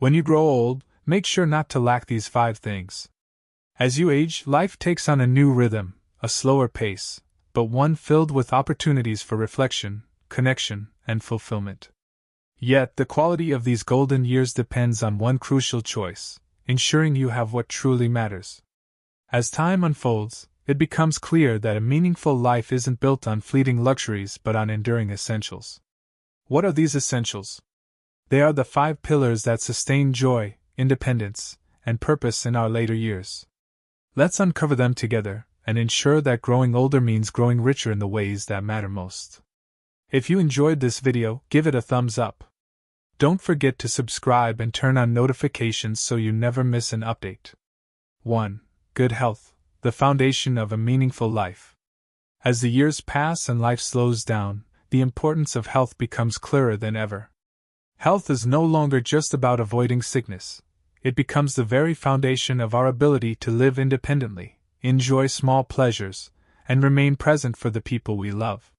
When you grow old, make sure not to lack these 5 things. As you age, life takes on a new rhythm, a slower pace, but one filled with opportunities for reflection, connection, and fulfillment. Yet, the quality of these golden years depends on one crucial choice: ensuring you have what truly matters. As time unfolds, it becomes clear that a meaningful life isn't built on fleeting luxuries but on enduring essentials. What are these essentials? They are the 5 pillars that sustain joy, independence, and purpose in our later years. Let's uncover them together and ensure that growing older means growing richer in the ways that matter most. If you enjoyed this video, give it a thumbs up. Don't forget to subscribe and turn on notifications so you never miss an update. 1. Good health, the foundation of a meaningful life. As the years pass and life slows down, the importance of health becomes clearer than ever. Health is no longer just about avoiding sickness. It becomes the very foundation of our ability to live independently, enjoy small pleasures, and remain present for the people we love.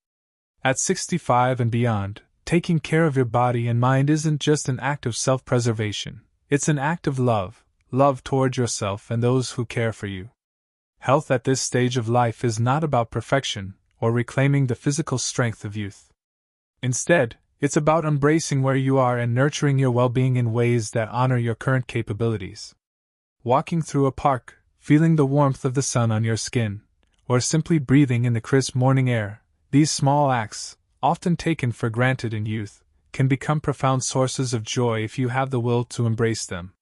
At 65 and beyond, taking care of your body and mind isn't just an act of self-preservation, it's an act of love toward yourself and those who care for you. Health at this stage of life is not about perfection or reclaiming the physical strength of youth. Instead, it's about embracing where you are and nurturing your well-being in ways that honor your current capabilities. Walking through a park, feeling the warmth of the sun on your skin, or simply breathing in the crisp morning air, these small acts, often taken for granted in youth, can become profound sources of joy if you have the will to embrace them.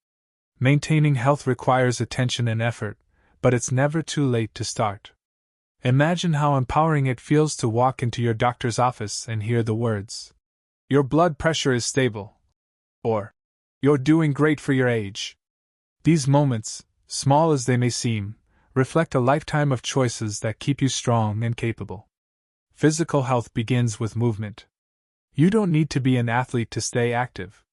Maintaining health requires attention and effort, but it's never too late to start. Imagine how empowering it feels to walk into your doctor's office and hear the words, "Your blood pressure is stable," or "You're doing great for your age." These moments, small as they may seem, reflect a lifetime of choices that keep you strong and capable. Physical health begins with movement. You don't need to be an athlete to stay active.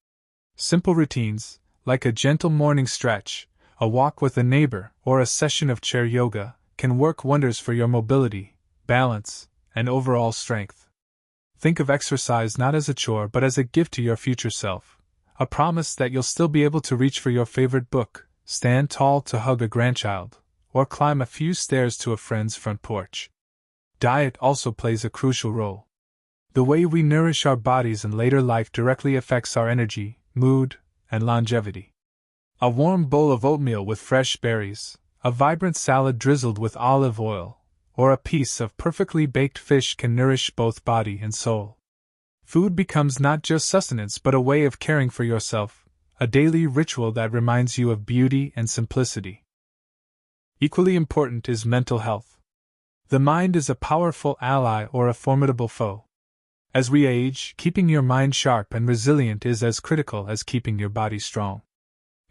Simple routines, like a gentle morning stretch, a walk with a neighbor, or a session of chair yoga, can work wonders for your mobility, balance, and overall strength. Think of exercise not as a chore but as a gift to your future self, a promise that you'll still be able to reach for your favorite book, stand tall to hug a grandchild, or climb a few stairs to a friend's front porch. Diet also plays a crucial role. The way we nourish our bodies in later life directly affects our energy, mood, and longevity. A warm bowl of oatmeal with fresh berries, a vibrant salad drizzled with olive oil, or a piece of perfectly baked fish can nourish both body and soul. Food becomes not just sustenance but a way of caring for yourself, a daily ritual that reminds you of beauty and simplicity. Equally important is mental health. The mind is a powerful ally or a formidable foe. As we age, keeping your mind sharp and resilient is as critical as keeping your body strong.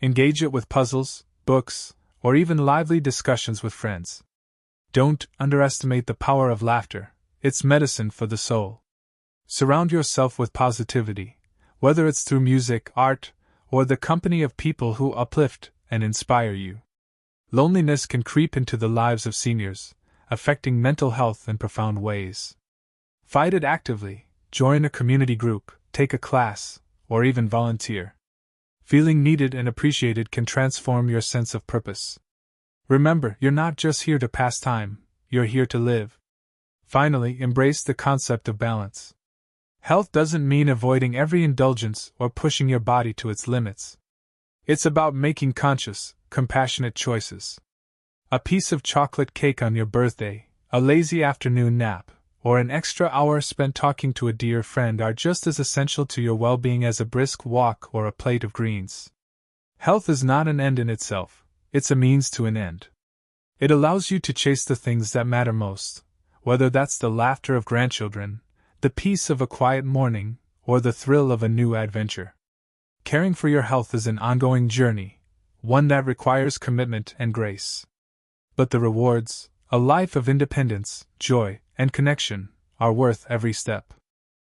Engage it with puzzles, books, or even lively discussions with friends. Don't underestimate the power of laughter, it's medicine for the soul. Surround yourself with positivity, whether it's through music, art, or the company of people who uplift and inspire you. Loneliness can creep into the lives of seniors, affecting mental health in profound ways. Fight it actively, join a community group, take a class, or even volunteer. Feeling needed and appreciated can transform your sense of purpose. Remember, you're not just here to pass time, you're here to live. Finally, embrace the concept of balance. Health doesn't mean avoiding every indulgence or pushing your body to its limits. It's about making conscious, compassionate choices. A piece of chocolate cake on your birthday, a lazy afternoon nap, or an extra hour spent talking to a dear friend are just as essential to your well-being as a brisk walk or a plate of greens. Health is not an end in itself, it's a means to an end. It allows you to chase the things that matter most, whether that's the laughter of grandchildren, the peace of a quiet morning, or the thrill of a new adventure. Caring for your health is an ongoing journey, one that requires commitment and grace. But the rewards, a life of independence, joy, and connection, are worth every step.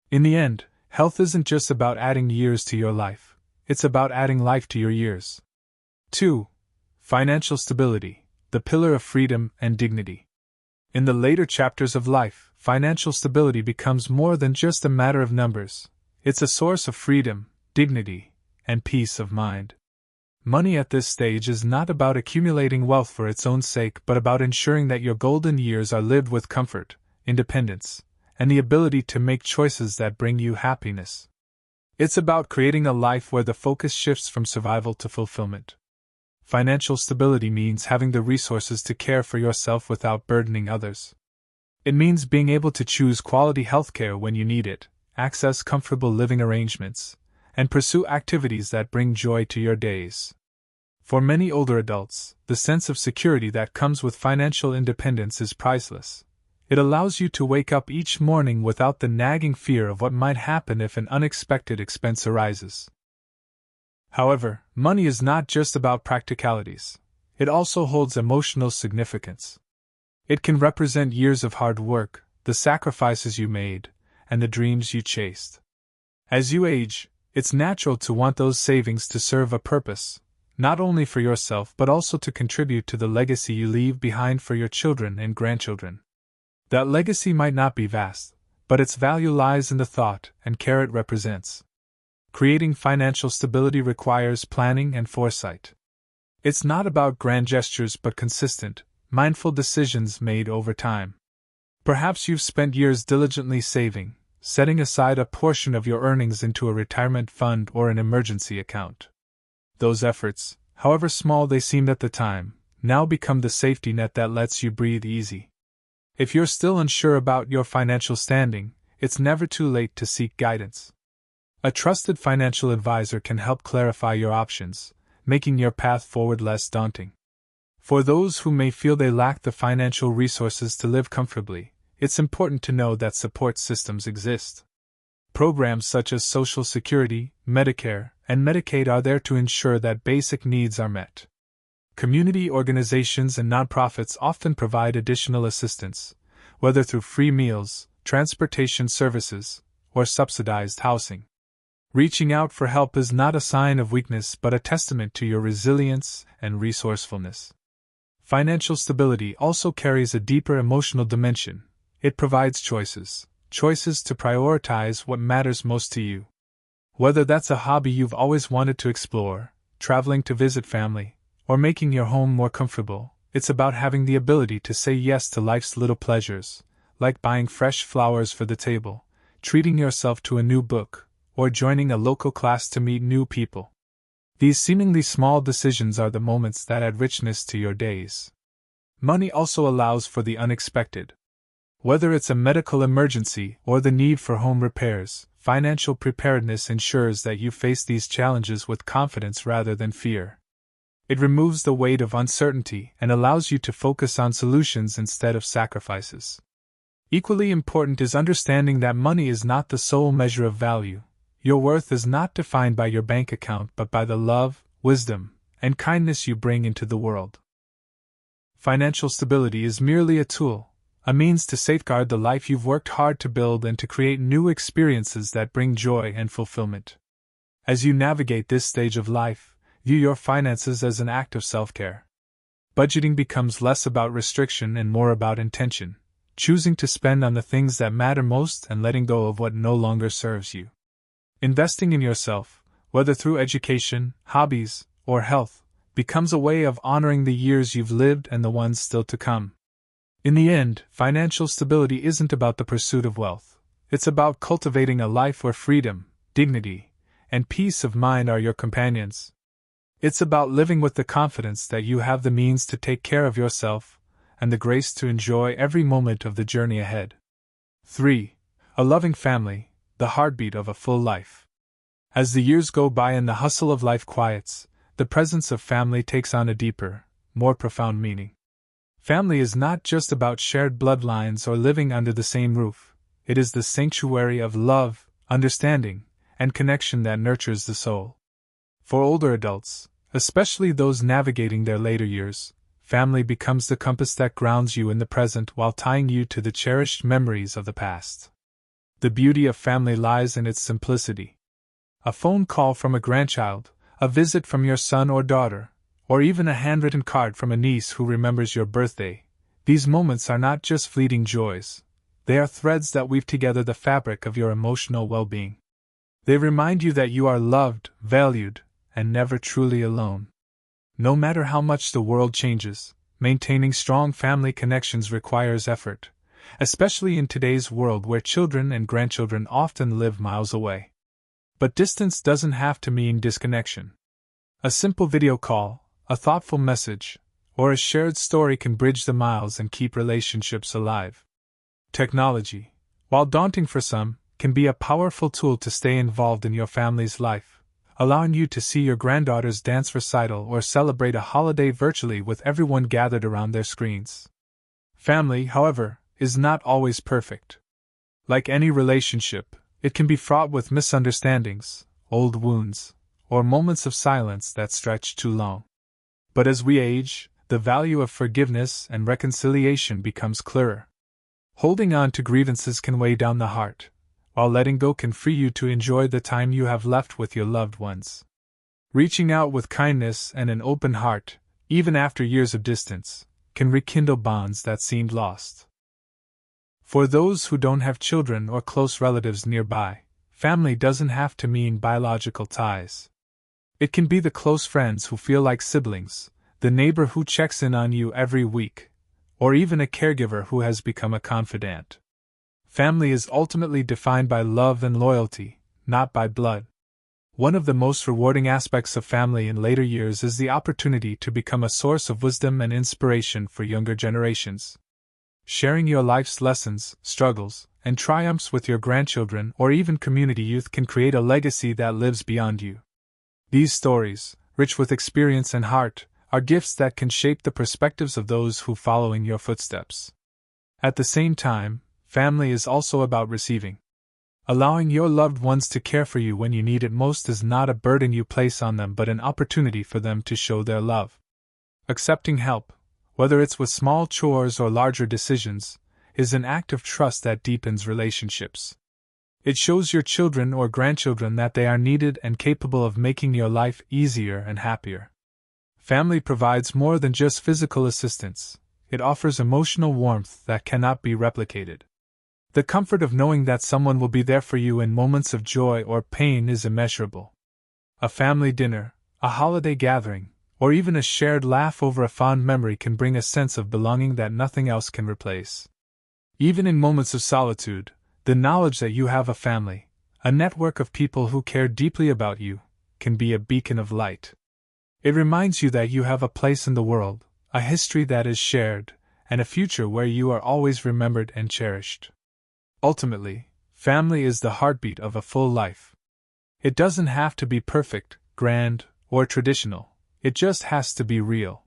In the end, health isn't just about adding years to your life, it's about adding life to your years. 2. Financial stability, the pillar of freedom and dignity. In the later chapters of life, financial stability becomes more than just a matter of numbers. It's a source of freedom, dignity, and peace of mind. Money at this stage is not about accumulating wealth for its own sake, but about ensuring that your golden years are lived with comfort, independence, and the ability to make choices that bring you happiness. It's about creating a life where the focus shifts from survival to fulfillment. Financial stability means having the resources to care for yourself without burdening others. It means being able to choose quality healthcare when you need it, access comfortable living arrangements, and pursue activities that bring joy to your days. For many older adults, the sense of security that comes with financial independence is priceless. It allows you to wake up each morning without the nagging fear of what might happen if an unexpected expense arises. However, money is not just about practicalities. It also holds emotional significance. It can represent years of hard work, the sacrifices you made, and the dreams you chased. As you age, it's natural to want those savings to serve a purpose, not only for yourself but also to contribute to the legacy you leave behind for your children and grandchildren. That legacy might not be vast, but its value lies in the thought and care it represents. Creating financial stability requires planning and foresight. It's not about grand gestures but consistent, mindful decisions made over time. Perhaps you've spent years diligently saving, setting aside a portion of your earnings into a retirement fund or an emergency account. Those efforts, however small they seemed at the time, now become the safety net that lets you breathe easy. If you're still unsure about your financial standing, it's never too late to seek guidance. A trusted financial advisor can help clarify your options, making your path forward less daunting. For those who may feel they lack the financial resources to live comfortably, it's important to know that support systems exist. Programs such as Social Security, Medicare, and Medicaid are there to ensure that basic needs are met. Community organizations and nonprofits often provide additional assistance, whether through free meals, transportation services, or subsidized housing. Reaching out for help is not a sign of weakness but a testament to your resilience and resourcefulness. Financial stability also carries a deeper emotional dimension. It provides choices to prioritize what matters most to you. Whether that's a hobby you've always wanted to explore, traveling to visit family, or making your home more comfortable, it's about having the ability to say yes to life's little pleasures, like buying fresh flowers for the table, treating yourself to a new book, or joining a local class to meet new people. These seemingly small decisions are the moments that add richness to your days. Money also allows for the unexpected. Whether it's a medical emergency or the need for home repairs, financial preparedness ensures that you face these challenges with confidence rather than fear. It removes the weight of uncertainty and allows you to focus on solutions instead of sacrifices. Equally important is understanding that money is not the sole measure of value. Your worth is not defined by your bank account but by the love, wisdom, and kindness you bring into the world. Financial stability is merely a tool, a means to safeguard the life you've worked hard to build and to create new experiences that bring joy and fulfillment. As you navigate this stage of life, view your finances as an act of self-care. Budgeting becomes less about restriction and more about intention, choosing to spend on the things that matter most and letting go of what no longer serves you. Investing in yourself, whether through education, hobbies, or health, becomes a way of honoring the years you've lived and the ones still to come. In the end, financial stability isn't about the pursuit of wealth. It's about cultivating a life where freedom, dignity, and peace of mind are your companions. It's about living with the confidence that you have the means to take care of yourself and the grace to enjoy every moment of the journey ahead. 3. A loving family, the heartbeat of a full life. As the years go by and the hustle of life quiets, the presence of family takes on a deeper, more profound meaning. Family is not just about shared bloodlines or living under the same roof. It is the sanctuary of love, understanding, and connection that nurtures the soul. For older adults, especially those navigating their later years, family becomes the compass that grounds you in the present while tying you to the cherished memories of the past. The beauty of family lies in its simplicity. A phone call from a grandchild, a visit from your son or daughter, or even a handwritten card from a niece who remembers your birthday. These moments are not just fleeting joys. They are threads that weave together the fabric of your emotional well-being. They remind you that you are loved, valued, and never truly alone. No matter how much the world changes, maintaining strong family connections requires effort, especially in today's world where children and grandchildren often live miles away. But distance doesn't have to mean disconnection. A simple video call, a thoughtful message, or a shared story can bridge the miles and keep relationships alive. Technology, while daunting for some, can be a powerful tool to stay involved in your family's life, allowing you to see your granddaughter's dance recital or celebrate a holiday virtually with everyone gathered around their screens. Family, however, is not always perfect. Like any relationship, it can be fraught with misunderstandings, old wounds, or moments of silence that stretch too long. But as we age, the value of forgiveness and reconciliation becomes clearer. Holding on to grievances can weigh down the heart, while letting go can free you to enjoy the time you have left with your loved ones. Reaching out with kindness and an open heart, even after years of distance, can rekindle bonds that seemed lost. For those who don't have children or close relatives nearby, family doesn't have to mean biological ties. It can be the close friends who feel like siblings, the neighbor who checks in on you every week, or even a caregiver who has become a confidant. Family is ultimately defined by love and loyalty, not by blood. One of the most rewarding aspects of family in later years is the opportunity to become a source of wisdom and inspiration for younger generations. Sharing your life's lessons, struggles, and triumphs with your grandchildren or even community youth can create a legacy that lives beyond you. These stories, rich with experience and heart, are gifts that can shape the perspectives of those who follow in your footsteps. At the same time, family is also about receiving. Allowing your loved ones to care for you when you need it most is not a burden you place on them but an opportunity for them to show their love. Accepting help, whether it's with small chores or larger decisions, is an act of trust that deepens relationships. It shows your children or grandchildren that they are needed and capable of making your life easier and happier. Family provides more than just physical assistance, it offers emotional warmth that cannot be replicated. The comfort of knowing that someone will be there for you in moments of joy or pain is immeasurable. A family dinner, a holiday gathering, or even a shared laugh over a fond memory can bring a sense of belonging that nothing else can replace. Even in moments of solitude, the knowledge that you have a family, a network of people who care deeply about you, can be a beacon of light. It reminds you that you have a place in the world, a history that is shared, and a future where you are always remembered and cherished. Ultimately, family is the heartbeat of a full life. It doesn't have to be perfect, grand, or traditional, it just has to be real.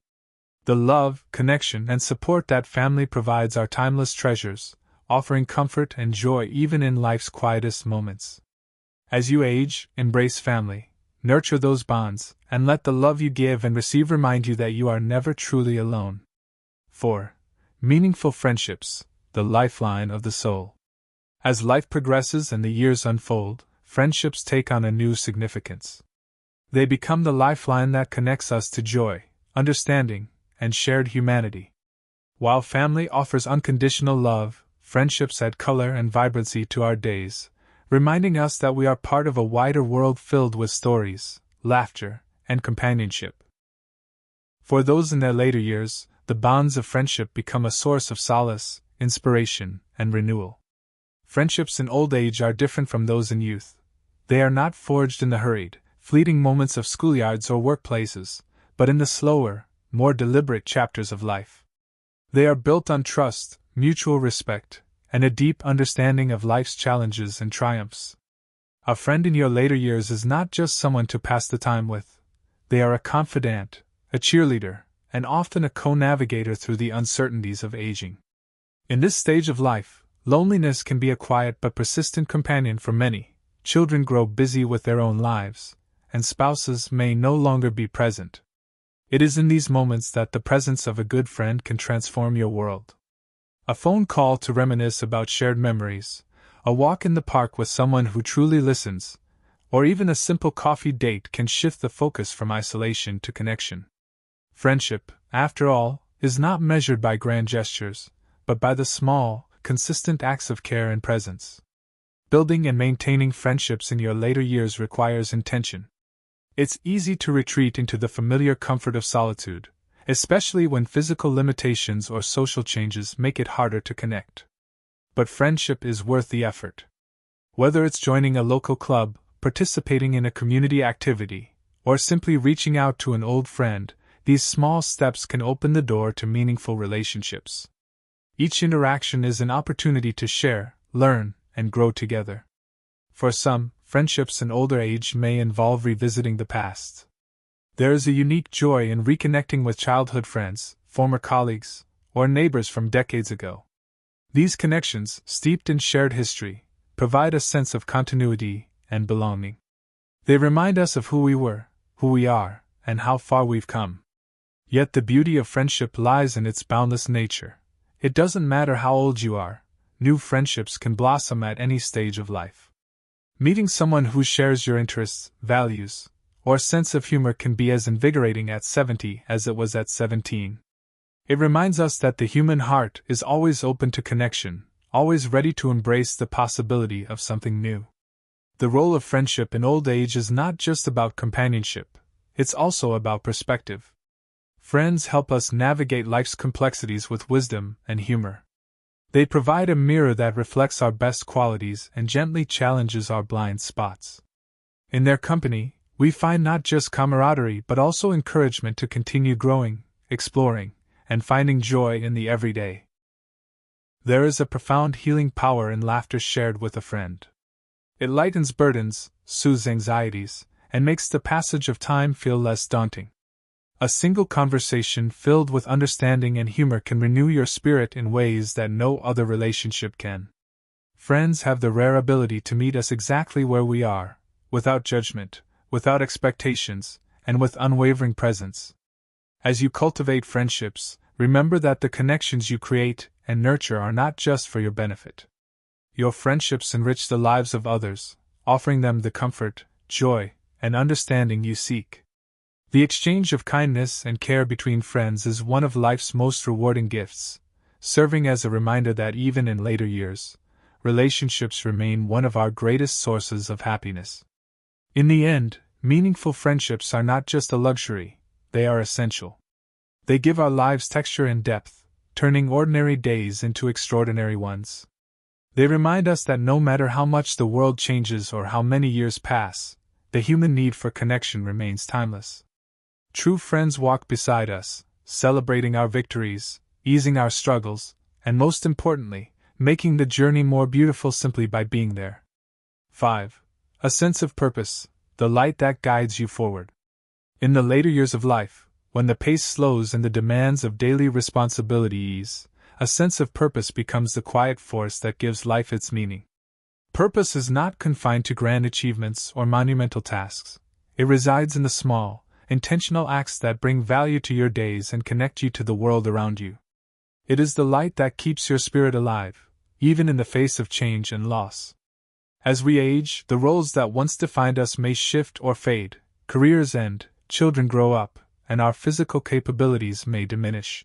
The love, connection, and support that family provides are timeless treasures, offering comfort and joy even in life's quietest moments. As you age, embrace family, nurture those bonds, and let the love you give and receive remind you that you are never truly alone. 4. Meaningful friendships, the lifeline of the soul. As life progresses and the years unfold, friendships take on a new significance. They become the lifeline that connects us to joy, understanding, and shared humanity. While family offers unconditional love, friendships add color and vibrancy to our days, reminding us that we are part of a wider world filled with stories, laughter, and companionship. For those in their later years, the bonds of friendship become a source of solace, inspiration, and renewal. Friendships in old age are different from those in youth. They are not forged in the hurried, fleeting moments of schoolyards or workplaces, but in the slower, more deliberate chapters of life. They are built on trust, mutual respect, and a deep understanding of life's challenges and triumphs. A friend in your later years is not just someone to pass the time with. They are a confidant, a cheerleader, and often a co-navigator through the uncertainties of aging. In this stage of life, loneliness can be a quiet but persistent companion for many. Children grow busy with their own lives, and spouses may no longer be present. It is in these moments that the presence of a good friend can transform your world. A phone call to reminisce about shared memories, a walk in the park with someone who truly listens, or even a simple coffee date can shift the focus from isolation to connection. Friendship, after all, is not measured by grand gestures, but by the small, consistent acts of care and presence. building and maintaining friendships in your later years requires intention. It's easy to retreat into the familiar comfort of solitude, especially when physical limitations or social changes make it harder to connect. But friendship is worth the effort. Whether it's joining a local club, participating in a community activity, or simply reaching out to an old friend, these small steps can open the door to meaningful relationships. Each interaction is an opportunity to share, learn, and grow together. For some, friendships in older age may involve revisiting the past. There is a unique joy in reconnecting with childhood friends, former colleagues, or neighbors from decades ago. These connections, steeped in shared history, provide a sense of continuity and belonging. They remind us of who we were, who we are, and how far we've come. Yet the beauty of friendship lies in its boundless nature. It doesn't matter how old you are, new friendships can blossom at any stage of life. Meeting someone who shares your interests, values, or sense of humor can be as invigorating at 70 as it was at 17. It reminds us that the human heart is always open to connection, always ready to embrace the possibility of something new. The role of friendship in old age is not just about companionship, it's also about perspective. Friends help us navigate life's complexities with wisdom and humor. They provide a mirror that reflects our best qualities and gently challenges our blind spots. In their company, we find not just camaraderie but also encouragement to continue growing, exploring, and finding joy in the everyday. There is a profound healing power in laughter shared with a friend. It lightens burdens, soothes anxieties, and makes the passage of time feel less daunting. A single conversation filled with understanding and humor can renew your spirit in ways that no other relationship can. Friends have the rare ability to meet us exactly where we are, without judgment, without expectations, and with unwavering presence. As you cultivate friendships, remember that the connections you create and nurture are not just for your benefit. Your friendships enrich the lives of others, offering them the comfort, joy, and understanding you seek. The exchange of kindness and care between friends is one of life's most rewarding gifts, serving as a reminder that even in later years, relationships remain one of our greatest sources of happiness. In the end, meaningful friendships are not just a luxury, they are essential. They give our lives texture and depth, turning ordinary days into extraordinary ones. They remind us that no matter how much the world changes or how many years pass, the human need for connection remains timeless. True friends walk beside us, celebrating our victories, easing our struggles, and most importantly, making the journey more beautiful simply by being there. 5. A sense of purpose, the light that guides you forward. In the later years of life, when the pace slows and the demands of daily responsibility ease, a sense of purpose becomes the quiet force that gives life its meaning. Purpose is not confined to grand achievements or monumental tasks. It resides in the small, intentional acts that bring value to your days and connect you to the world around you. It is the light that keeps your spirit alive, even in the face of change and loss. As we age, the roles that once defined us may shift or fade, careers end, children grow up, and our physical capabilities may diminish.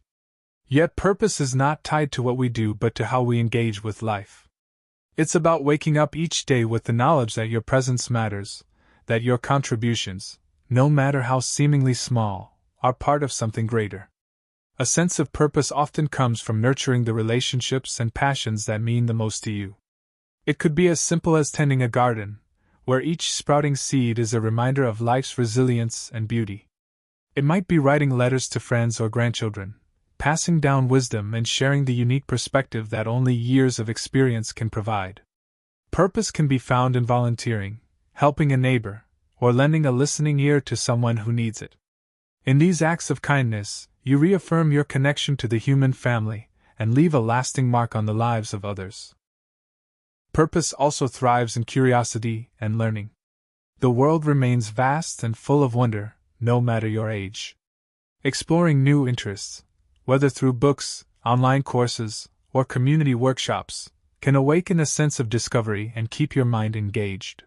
Yet purpose is not tied to what we do but to how we engage with life. It's about waking up each day with the knowledge that your presence matters, that your contributions, no matter how seemingly small, are part of something greater. A sense of purpose often comes from nurturing the relationships and passions that mean the most to you. It could be as simple as tending a garden, where each sprouting seed is a reminder of life's resilience and beauty. It might be writing letters to friends or grandchildren, passing down wisdom and sharing the unique perspective that only years of experience can provide. Purpose can be found in volunteering, helping a neighbor, or lending a listening ear to someone who needs it. In these acts of kindness, you reaffirm your connection to the human family and leave a lasting mark on the lives of others. Purpose also thrives in curiosity and learning. The world remains vast and full of wonder, no matter your age. Exploring new interests, whether through books, online courses, or community workshops, can awaken a sense of discovery and keep your mind engaged.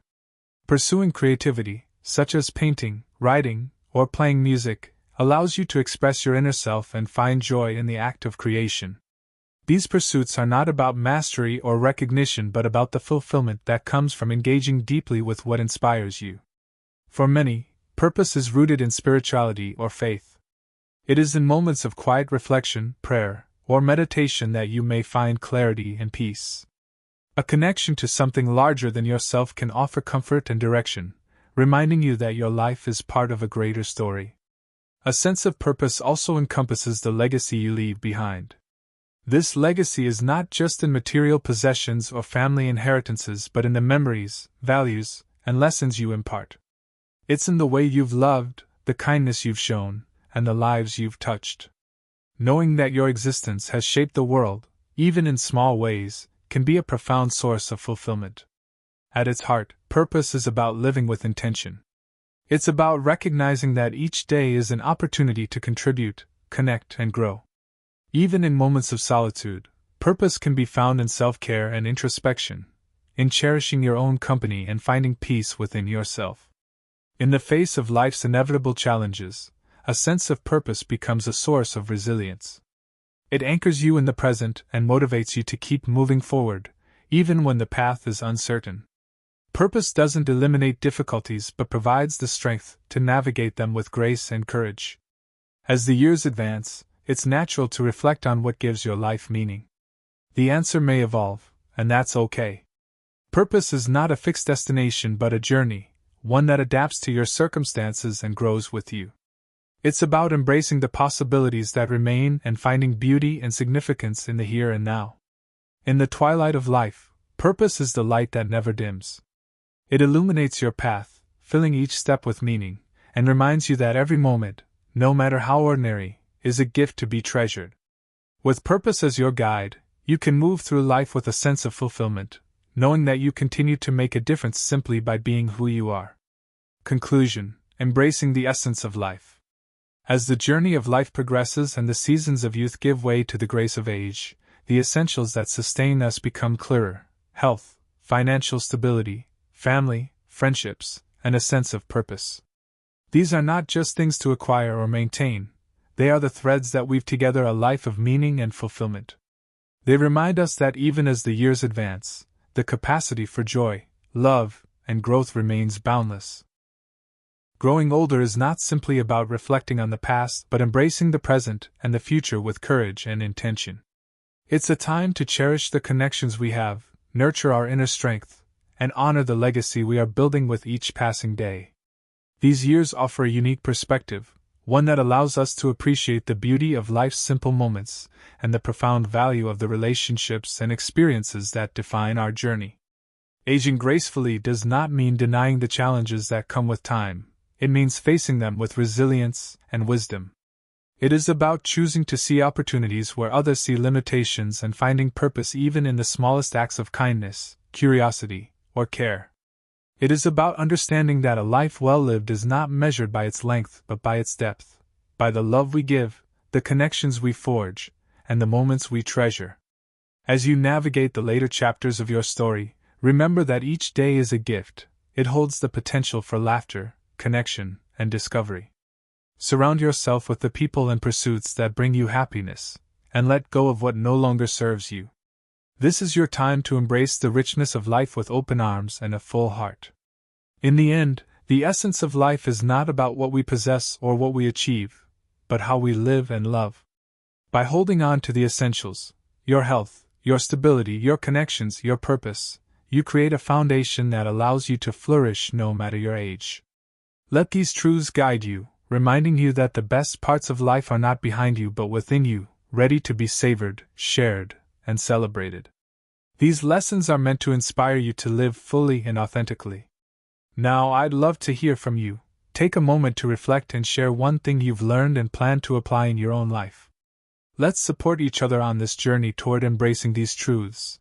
Pursuing creativity, such as painting, writing, or playing music, allows you to express your inner self and find joy in the act of creation. These pursuits are not about mastery or recognition but about the fulfillment that comes from engaging deeply with what inspires you. For many, purpose is rooted in spirituality or faith. It is in moments of quiet reflection, prayer, or meditation that you may find clarity and peace. A connection to something larger than yourself can offer comfort and direction, reminding you that your life is part of a greater story. A sense of purpose also encompasses the legacy you leave behind. This legacy is not just in material possessions or family inheritances but in the memories, values, and lessons you impart. It's in the way you've loved, the kindness you've shown, and the lives you've touched. Knowing that your existence has shaped the world, even in small ways, can be a profound source of fulfillment. At its heart, purpose is about living with intention. It's about recognizing that each day is an opportunity to contribute, connect, and grow. Even in moments of solitude, purpose can be found in self-care and introspection, in cherishing your own company and finding peace within yourself. In the face of life's inevitable challenges, a sense of purpose becomes a source of resilience. It anchors you in the present and motivates you to keep moving forward, even when the path is uncertain. Purpose doesn't eliminate difficulties but provides the strength to navigate them with grace and courage. As the years advance, it's natural to reflect on what gives your life meaning. The answer may evolve, and that's okay. Purpose is not a fixed destination but a journey, one that adapts to your circumstances and grows with you. It's about embracing the possibilities that remain and finding beauty and significance in the here and now. In the twilight of life, purpose is the light that never dims. It illuminates your path, filling each step with meaning, and reminds you that every moment, no matter how ordinary, is a gift to be treasured. With purpose as your guide, you can move through life with a sense of fulfillment, knowing that you continue to make a difference simply by being who you are. Conclusion: embracing the essence of life. As the journey of life progresses and the seasons of youth give way to the grace of age, the essentials that sustain us become clearer: health, financial stability, family, friendships, and a sense of purpose. These are not just things to acquire or maintain, they are the threads that weave together a life of meaning and fulfillment. They remind us that even as the years advance, the capacity for joy, love, and growth remains boundless. Growing older is not simply about reflecting on the past but embracing the present and the future with courage and intention. It's a time to cherish the connections we have, nurture our inner strength, and honor the legacy we are building with each passing day. These years offer a unique perspective, one that allows us to appreciate the beauty of life's simple moments and the profound value of the relationships and experiences that define our journey. Aging gracefully does not mean denying the challenges that come with time, it means facing them with resilience and wisdom. It is about choosing to see opportunities where others see limitations and finding purpose even in the smallest acts of kindness, curiosity, or care. It is about understanding that a life well lived is not measured by its length but by its depth, by the love we give, the connections we forge, and the moments we treasure. As you navigate the later chapters of your story, remember that each day is a gift. It holds the potential for laughter, connection, and discovery. Surround yourself with the people and pursuits that bring you happiness, and let go of what no longer serves you. This is your time to embrace the richness of life with open arms and a full heart. In the end, the essence of life is not about what we possess or what we achieve, but how we live and love. By holding on to the essentials, your health, your stability, your connections, your purpose, you create a foundation that allows you to flourish no matter your age. Let these truths guide you, reminding you that the best parts of life are not behind you but within you, ready to be savored, shared, and celebrated. These lessons are meant to inspire you to live fully and authentically. Now, I'd love to hear from you. Take a moment to reflect and share one thing you've learned and plan to apply in your own life. Let's support each other on this journey toward embracing these truths.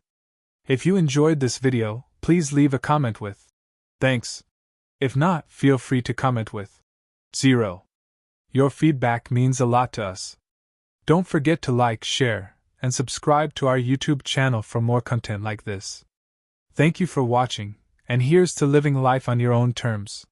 If you enjoyed this video, please leave a comment with "Thanks." If not, feel free to comment with 0. Your feedback means a lot to us. Don't forget to like, share, and subscribe to our YouTube channel for more content like this. Thank you for watching, and here's to living life on your own terms.